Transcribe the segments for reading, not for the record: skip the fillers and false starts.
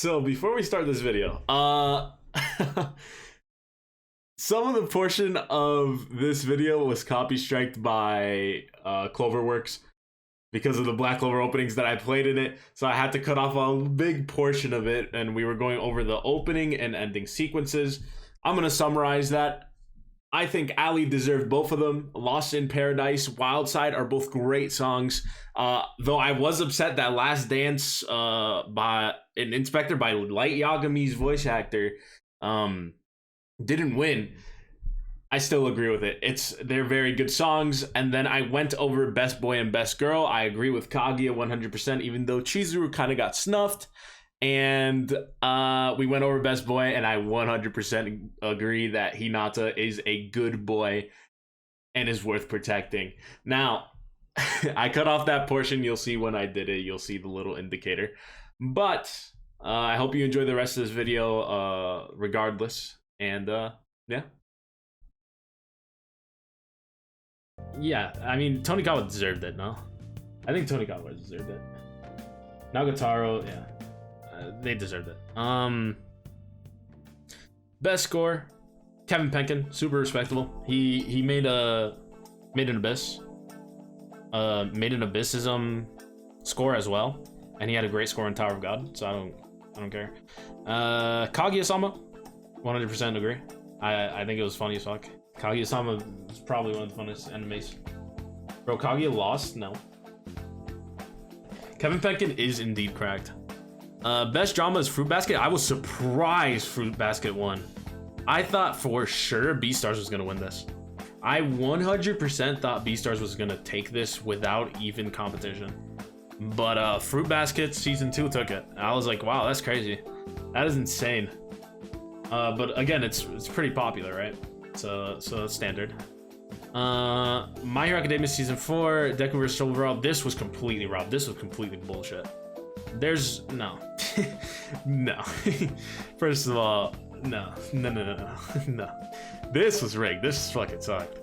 So before we start this video, some of the portion of this video was copy striked by Cloverworks because of the Black Clover openings that I played in it. So I had to cut off a big portion of it, and we were going over the opening and ending sequences. I'm gonna summarize that. I think Ali deserved both of them. Lost in Paradise, Wild Side are both great songs. Though I was upset that Last Dance by an Inspector by Light Yagami's voice actor didn't win. I still agree with it. They're very good songs. And then I went over Best Boy and Best Girl. I agree with Kaguya 100%, even though Chizuru kind of got snuffed. And we went over Best Boy, and I 100% agree that Hinata is a good boy and is worth protecting. Now, I cut off that portion. You'll see when I did it. You'll see the little indicator. But I hope you enjoy the rest of this video regardless. And yeah. Yeah, I mean, Tonikawa deserved it, no? I think Tonikawa deserved it. Nagataro, yeah. They deserved it. Best score, Kevin Penkin, super respectable. He made an Abyss, made an Abyssism score as well, and he had a great score in Tower of God. So I don't care. Kaguya-sama, 100% agree. I think it was funny as fuck. Kaguya-sama is probably one of the funnest animes. Bro, Kaguya lost? No. Kevin Penkin is indeed cracked. Best drama is Fruit Basket. I was surprised Fruit Basket won. I thought for sure Beastars was gonna win this. I 100% thought Beastars was gonna take this without even competition. But Fruit Basket Season 2 took it. I was like, wow, that's crazy. That is insane. But again, it's pretty popular, right? So that's standard. My Hero Academia Season 4, Deku vs. Overall. This was completely robbed. This was completely bullshit. There's no. No. First of all, no. This was rigged. This fucking sucked.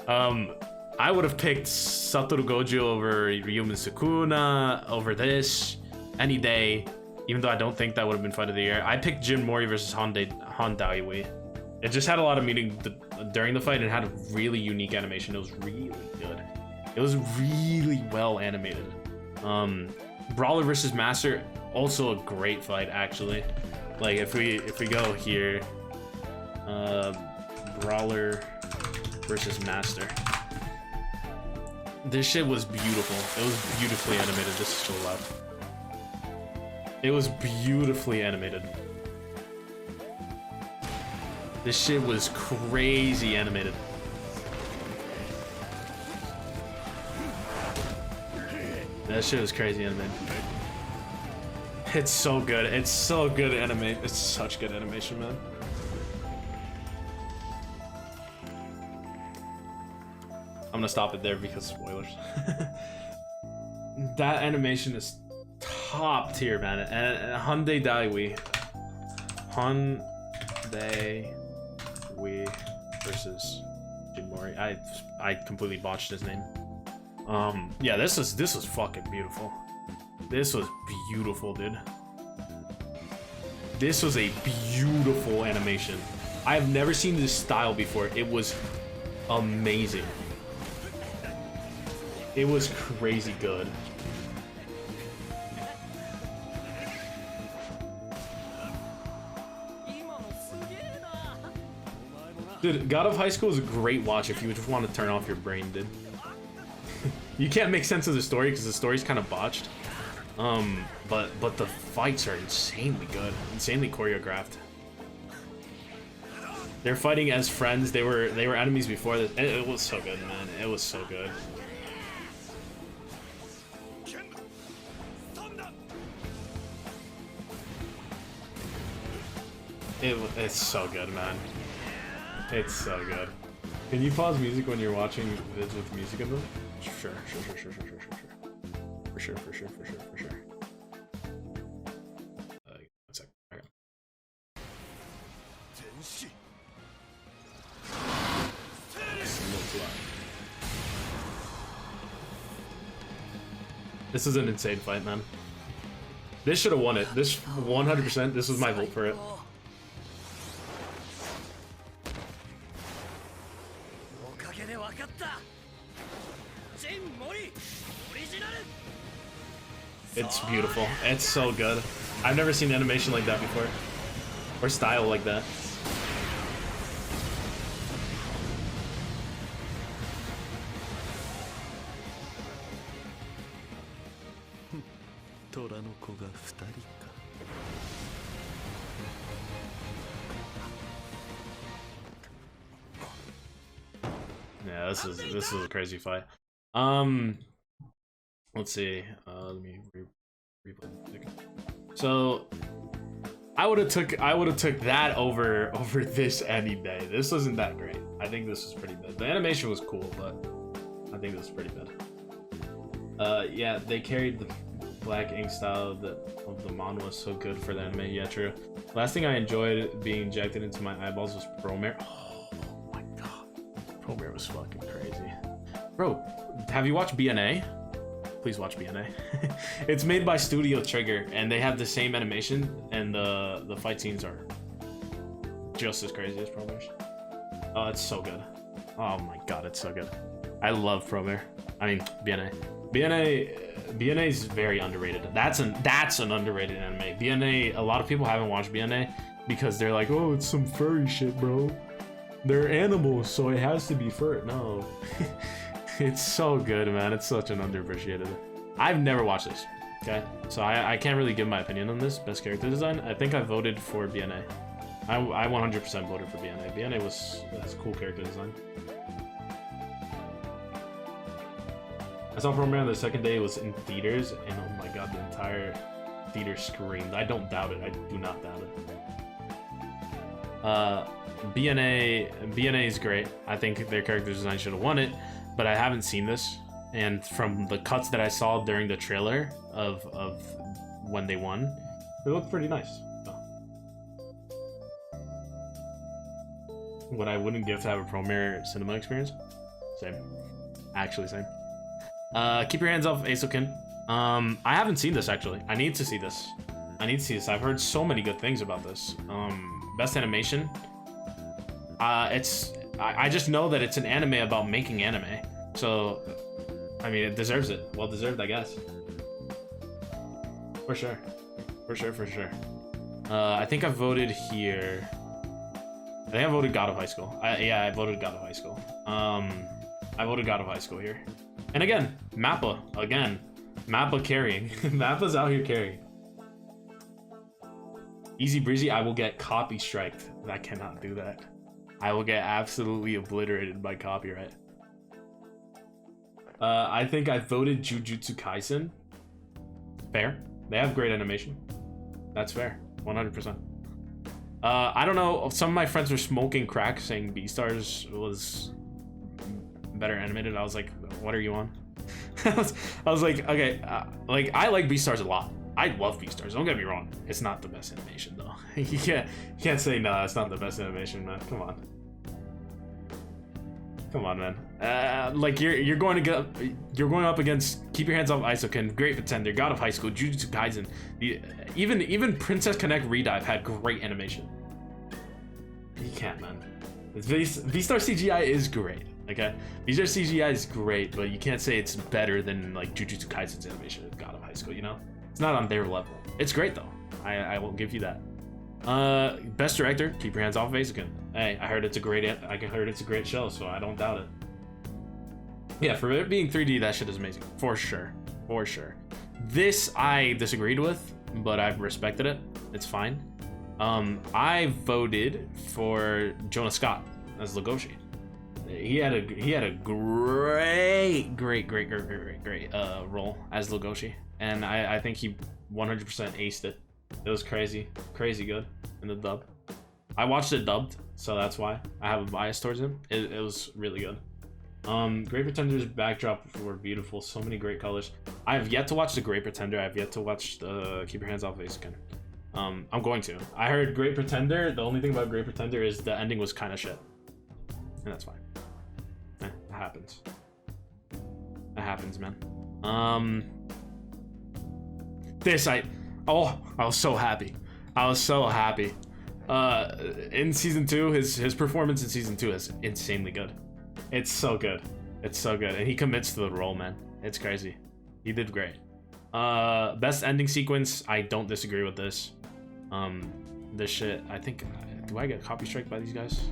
I would have picked Satoru Gojo over Ryumin Sukuna over this any day, even though I don't think that would have been fight of the year. I picked Jin Mori versus Handaiwi. It just had a lot of meaning during the fight and had a really unique animation. It was really good. It was really well animated. Brawler versus Master, also a great fight actually. Like if we go here, Brawler versus Master. This shit was beautiful. It was beautifully animated. This is so loud. It was beautifully animated. This shit was crazy animated. That shit was crazy animated. It's so good. It's so good anime. It's such good animation, man. I'm gonna stop it there because spoilers. That animation is top tier, man. And Hyundai Daiwi. Hyundai versus Jin Mori. I completely botched his name. Yeah, this was fucking beautiful. This was beautiful, dude. This was a beautiful animation. I have never seen this style before. It was amazing. It was crazy good. Dude, God of High School is a great watch if you just want to turn off your brain, dude. You can't make sense of the story because the story's kind of botched. But the fights are insanely good, insanely choreographed. They're fighting as friends. They were enemies before this. It was so good, man. It was so good. It's so good, man. It's so good. Can you pause music when you're watching vids with music in them? Sure. For sure. One sec. Okay. It's a little too loud. This is an insane fight, man. This should have won it. This 100%. This was my vote for it. It's beautiful. It's so good. I've never seen animation like that before. Or style like that. Yeah, this is a crazy fight. Let's see. Let me replay the music. So I would have took that over this any day. This wasn't that great. I think this was pretty good. The animation was cool, but I think this was pretty good. Yeah, they carried the black ink style of the manga was so good for the anime. Yeah, true. Last thing I enjoyed being injected into my eyeballs was Promare. Oh my god, Promare was fucking crazy, bro. Have you watched BNA? Please watch BNA. It's made by Studio Trigger, and they have the same animation, and the fight scenes are just as crazy as Promare. Oh, it's so good. Oh my god, it's so good. I love Promare. I mean BNA. BNA is very underrated. That's an underrated anime. BNA, a lot of people haven't watched BNA because they're like, oh, it's some furry shit, bro. They're animals, so it has to be fur. No. It's so good, man. It's such an underappreciated. I've never watched this, okay? So I can't really give my opinion on this. Best character design. I think I voted for BNA. I 100% voted for BNA. BNA has cool character design. I saw Promare on the second day. It was in theaters, and oh my god, the entire theater screamed. I don't doubt it. I do not doubt it. BNA is great. I think their character design should have won it, but I haven't seen this, and from the cuts that I saw during the trailer of when they won, it looked pretty nice. So. What I wouldn't give to have a Promare cinema experience? Same. Actually, same. Keep your hands off Aizokin. I haven't seen this actually. I need to see this. I've heard so many good things about this. Best animation. I just know that it's an anime about making anime. So, I mean, it deserves it. Well deserved, I guess. For sure. I think I voted here. I think I voted God of High School. Yeah, I voted God of High School. I voted God of High School here. And again, Mappa. Mappa carrying. Mappa's out here carrying. Easy breezy, I will get copy striked. I cannot do that. I will get absolutely obliterated by copyright. I think I voted Jujutsu Kaisen. Fair. They have great animation. That's fair. 100%. I don't know. Some of my friends were smoking crack saying Beastars was better animated. I was like, what are you on? I was like, okay, like I like Beastars a lot. I love Beastars. Don't get me wrong. It's not the best animation though. you can't say no. It's not the best animation, man. Come on, man. Like you're going up against Keep Your Hands Off Aizokin, Great Pretender, God of High School, Jujutsu Kaisen. Even Princess Connect Redive had great animation. You can't, man. V-Star CGI is great. Okay, V-Star CGI is great, but you can't say it's better than like Jujutsu Kaisen's animation at God of High School. You know, it's not on their level. It's great though. I will give you that. Best director, Keep Your Hands Off Aizokin. Hey, I heard it's a great show, so I don't doubt it. Yeah, for it being 3D, that shit is amazing. For sure. This I disagreed with, but I've respected it. It's fine. I voted for Jonah Scott as Legoshi. He had a great role as Legoshi, and I think he 100% aced it. It was crazy good in the dub. I watched it dubbed, so that's why I have a bias towards him. It was really good. Great Pretender's backdrop were beautiful. So many great colors. I have yet to watch the Great Pretender. I have yet to watch the Keep Your Hands Off Aizokin. I'm going to. I heard Great Pretender. The only thing about Great Pretender is the ending was kind of shit, and that's fine. It happens. It happens, man. Oh, I was so happy. I was so happy. In season 2, his performance in season 2 is insanely good. It's so good. It's so good, and he commits to the role, man. It's crazy. He did great. Best ending sequence. I don't disagree with this. This shit. I think. Do I get copy strike by these guys?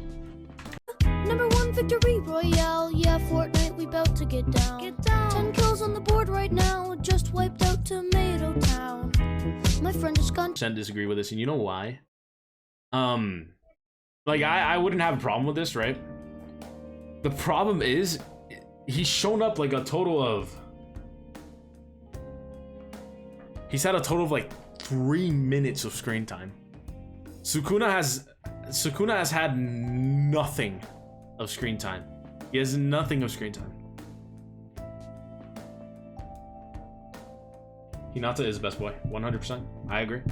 #1 victory royale. Yeah, Fortnite, we bout to get down. 10 kills on the board right now. Just wiped out Tomato Town. My friend is gone. Disagree with this, and you know why? Like I wouldn't have a problem with this, right? The problem is he's shown up like a total of. He's had a total of like 3 minutes of screen time. Sukuna has had nothing of screen time. He has nothing of screen time. Hinata is the best boy, 100%. I agree.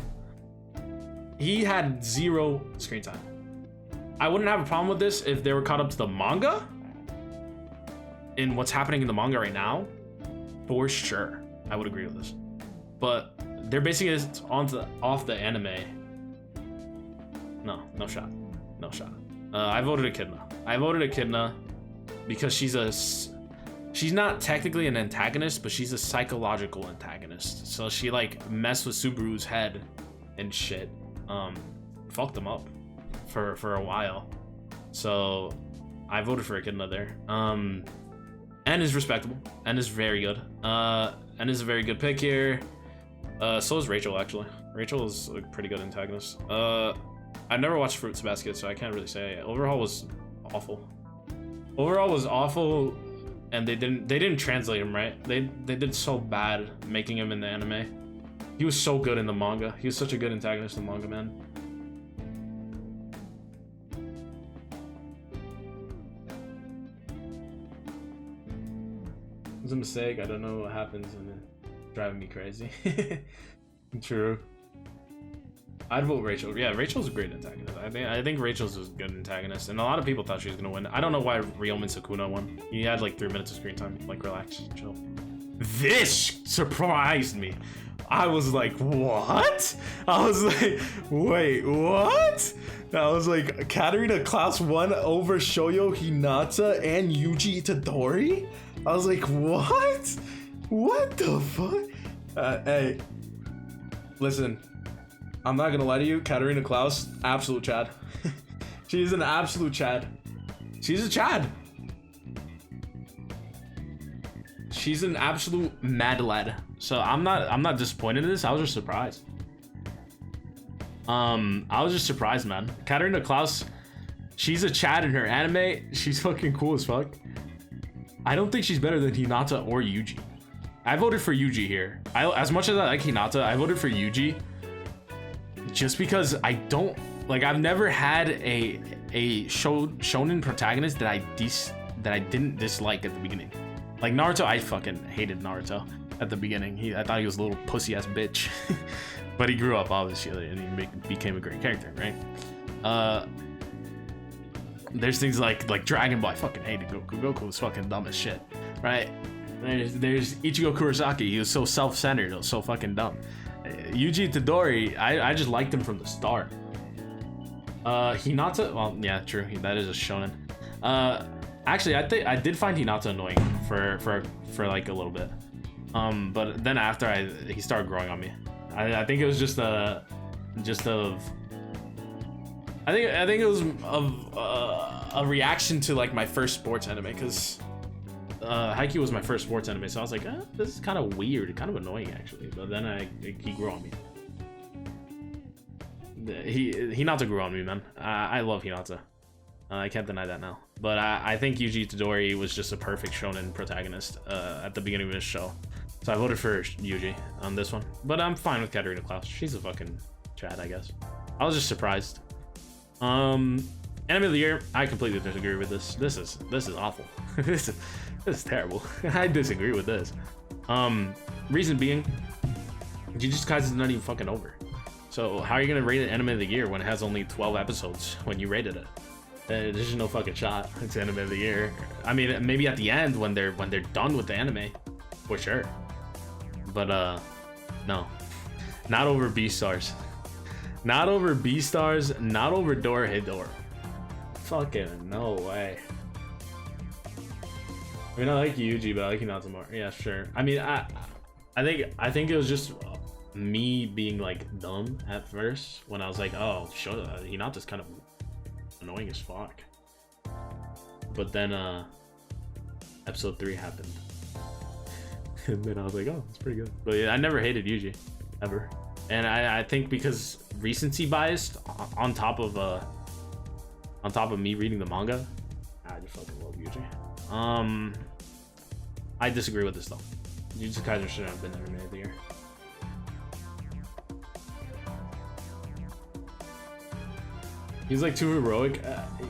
He had 0 screen time. I wouldn't have a problem with this if they were caught up to the manga. In what's happening in the manga right now, for sure, I would agree with this. But they're basing it off the anime. No shot. No shot. I voted Echidna. I voted Echidna because she's not technically an antagonist, but she's a psychological antagonist. So she like messed with Subaru's head and shit. Fucked him up for a while. So I voted for Echidna there. N is respectable. N is very good. N is a very good pick here. So is Rachel, actually. Rachel is a pretty good antagonist. I never watched Fruits Basket, so I can't really say. Overhaul was awful. Overall was awful, and they didn't translate him right. They did so bad making him in the anime. He was so good in the manga. He was such a good antagonist in the manga, man. It was a mistake. I don't know what happens, and it's driving me crazy. True. I'd vote Rachel. Yeah, Rachel's a great antagonist. I think Rachel's a good antagonist, and a lot of people thought she was gonna win. I don't know why Ryomen Sukuna won. He had like 3 minutes of screen time. Like, relax, chill. This surprised me. I was like, what? I was like, wait, what? I was like, Katarina Klaus won over Shoyo Hinata and Yuji Itadori? I was like, what? What the fuck? Hey, listen. I'm not gonna lie to you, Katarina Klaus, absolute Chad. She's an absolute Chad. She's a Chad. She's an absolute mad lad. So I'm not disappointed in this. I was just surprised. I was just surprised, man. Katarina Klaus, she's a Chad in her anime. She's fucking cool as fuck. I don't think she's better than Hinata or Yuji. I voted for Yuji here. As much as I like Hinata, I voted for Yuji. Just because I don't like, I've never had a shonen protagonist that I didn't dislike at the beginning. Like Naruto, I fucking hated Naruto at the beginning. I thought he was a little pussy ass bitch, but he grew up obviously and he became a great character, right? There's things like Dragon Ball. I fucking hated Goku. Goku was fucking dumb as shit, right? There's Ichigo Kurosaki. He was so self-centered. It was so fucking dumb. Yuji Itadori, I just liked him from the start. Hinata, well, yeah, true. That is a shonen. Actually, I did find Hinata annoying for like a little bit. But then after he started growing on me. I think it was just I think it was a reaction to like my first sports anime, because Haikyuu was my first sports anime, so I was like, this is kind of weird, kind of annoying actually. But then he grew on me. Hinata grew on me, man. I love Hinata. I can't deny that now. But I think Yuji Itadori was just a perfect shonen protagonist at the beginning of this show. So I voted for Yuji on this one. But I'm fine with Katarina Klaus. She's a fucking Chad, I guess. I was just surprised. Anime of the year, I completely disagree with this. This is awful. This is terrible. I disagree with this. Reason being, Jujutsu Kaisen is not even fucking over. So how are you gonna rate an anime of the year when it has only 12 episodes when you rated it? There's just no fucking shot. It's anime of the year. I mean, maybe at the end when they're done with the anime, for sure. But no. Not over B-Stars. Not over B-Stars. Not over Dorohedoro. Fucking no way. I mean, I like Yuji, but I like Hinata more. Yeah, sure. I mean, I think it was just me being like dumb at first when I was like, oh, Hinata's kind of annoying as fuck. But then episode 3 happened. And then I was like, oh, it's pretty good. But yeah, I never hated Yuji, ever. And I think because recency biased on top of me reading the manga, I just fucking love Yuji. I disagree with this though. Jujutsu Kaisen shouldn't have been anime of the year. He's like too heroic.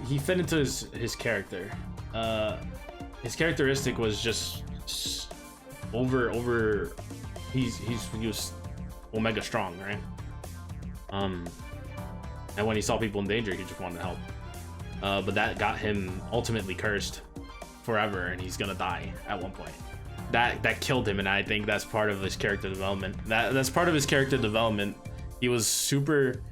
He fit into his character. His characteristic was just over. He was omega strong, right? And when he saw people in danger, he just wanted to help. But that got him ultimately cursed forever, and he's gonna die at one point. That killed him, and I think that's part of his character development. That's part of his character development. He was super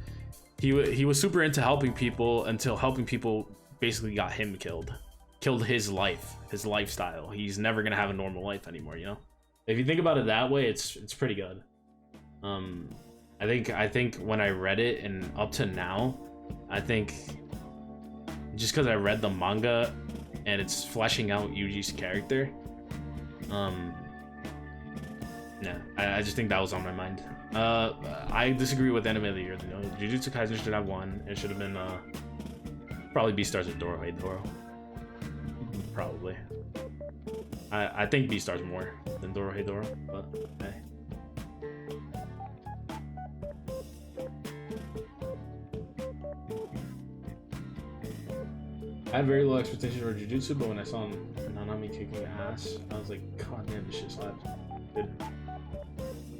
into helping people until helping people basically got him killed his life, his lifestyle. He's never gonna have a normal life anymore, you know? If you think about it that way, it's pretty good. I think when I read it and up to now, I think just because I read the manga and it's fleshing out Yuji's character, yeah, I just think that was on my mind. I disagree with anime of the year. You know, Jujutsu Kaisen should have won. It should have been probably B-Stars or Dorohedoro. Probably. I think B-Stars more than Dorohedoro, but hey. I had very low expectations for Jujutsu, but when I saw Nanami kicking ass, I was like, God damn, this shit slaps.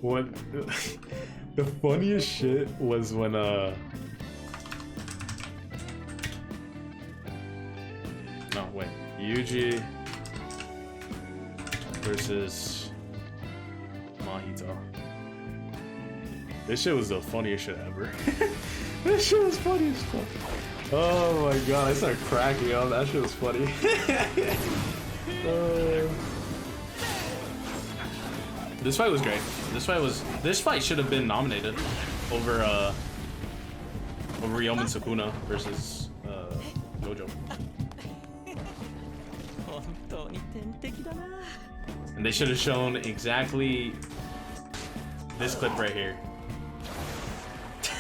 What? The funniest shit was when no wait, Yuji versus Mahito. This shit was the funniest shit ever. This shit was funny as fuck. Oh my god, I started cracking up. That shit was funny. This fight was great. This fight should have been nominated over Ryomen Sukuna versus Gojo. And they should have shown exactly this clip right here.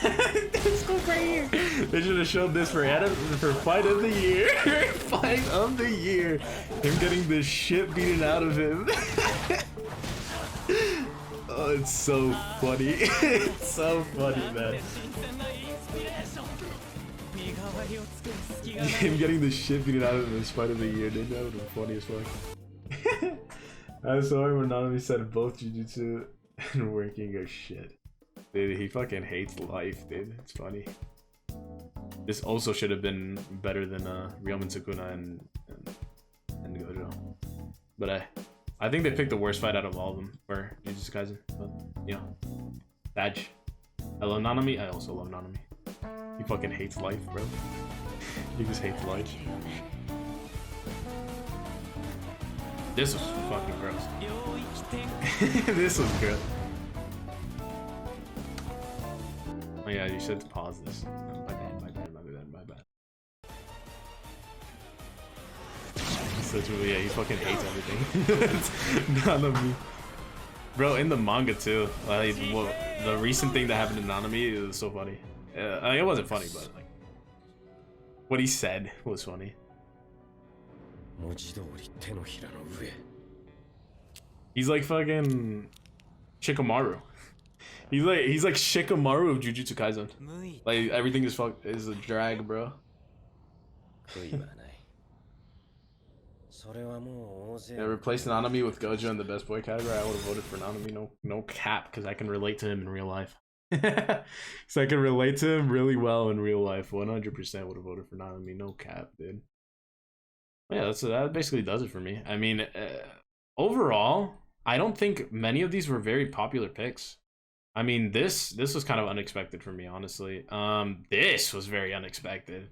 This clip right here. They should have shown this for fight of the year. Fight of the year. Him getting the shit beaten out of him. Oh, it's so funny. It's so funny, man. Him getting the shit beaten out of him in fight of the year, dude. That would have been funny as fuck. I saw him when Nanami said both Jujutsu and working are shit. Dude, he fucking hates life, dude. It's funny. This also should have been better than Ryomen Sukuna and Gojo. But I think they picked the worst fight out of all of them for Jujutsu Kaisen. But, you know, badge. I love Nanami. I also love Nanami. He fucking hates life, bro. He just hates life. This was fucking gross. This was good. Oh yeah, you should pause this. My bad. Such a, yeah, he fucking hates everything. Nanami. Bro, in the manga too. Like, the recent thing that happened to Nanami was so funny. I mean, it wasn't funny, but like, what he said was funny. He's like fucking Shikamaru. He's like Shikamaru of Jujutsu Kaisen. Like everything is a drag, bro. Yeah, replace Nanami with Gojo in the best boy category. I would have voted for Nanami. No cap, because I can relate to him in real life. So I can relate to him really well in real life. 100% would have voted for Nanami. No cap, dude. Yeah, that basically does it for me. I mean, overall, I don't think many of these were very popular picks. I mean, this was kind of unexpected for me, honestly. This was very unexpected.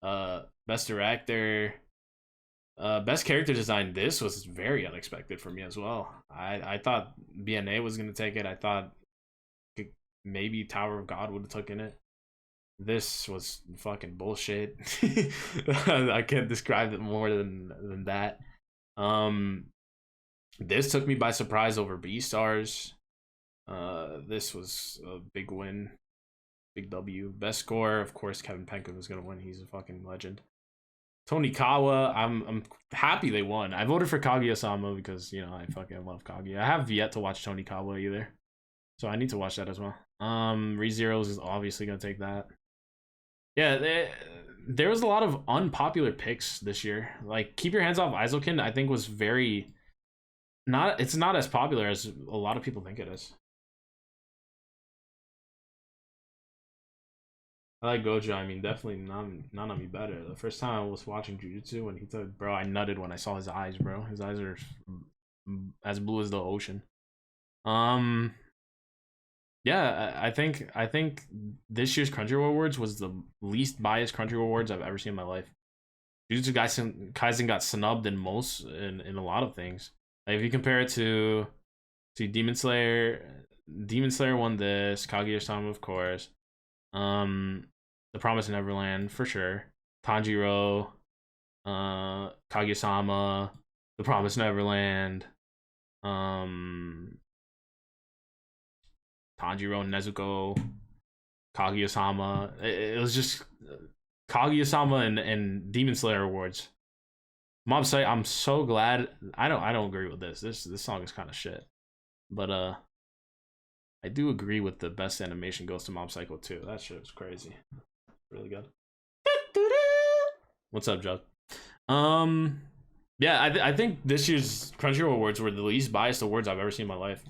Best director, best character design. This was very unexpected for me as well. I thought BNA was gonna take it. I thought maybe Tower of God would have taken it. This was fucking bullshit. I can't describe it more than that. This took me by surprise over Beastars. This was a big win, big W. Best score, of course, Kevin Penkin was gonna win. He's a fucking legend. Tony Kawa, I'm happy they won. I voted for Kaguya-sama because you know I fucking love Kaguya. I have yet to watch Tony Kawa either, so I need to watch that as well. ReZeros is obviously gonna take that. Yeah, there was a lot of unpopular picks this year. Like Keep Your Hands Off Aizokin, I think was very it's not as popular as a lot of people think it is. I like Gojo. I mean, definitely Nanami better. The first time I was watching Jujutsu, when he said, "Bro, I nutted when I saw his eyes, bro. His eyes are as blue as the ocean." Yeah, I think this year's Crunchyroll Awards was the least biased Crunchyroll Awards I've ever seen in my life. Jujutsu Kaisen got snubbed in in a lot of things. Like if you compare it to Demon Slayer, Demon Slayer won this. Kaguya-sama, of course. The Promised Neverland for sure. Tanjiro, Kaguya-sama, The Promised Neverland, Tanjiro, Nezuko, Kaguya-sama. It was just Kaguya-sama and Demon Slayer awards. Mob Psycho, I'm so glad. I don't agree with this. This song is kind of shit. But I do agree with the best animation goes to Mob Psycho 2. That shit was crazy. Really good. What's up, Jug? Yeah, I think this year's Crunchyroll awards were the least biased awards I've ever seen in my life.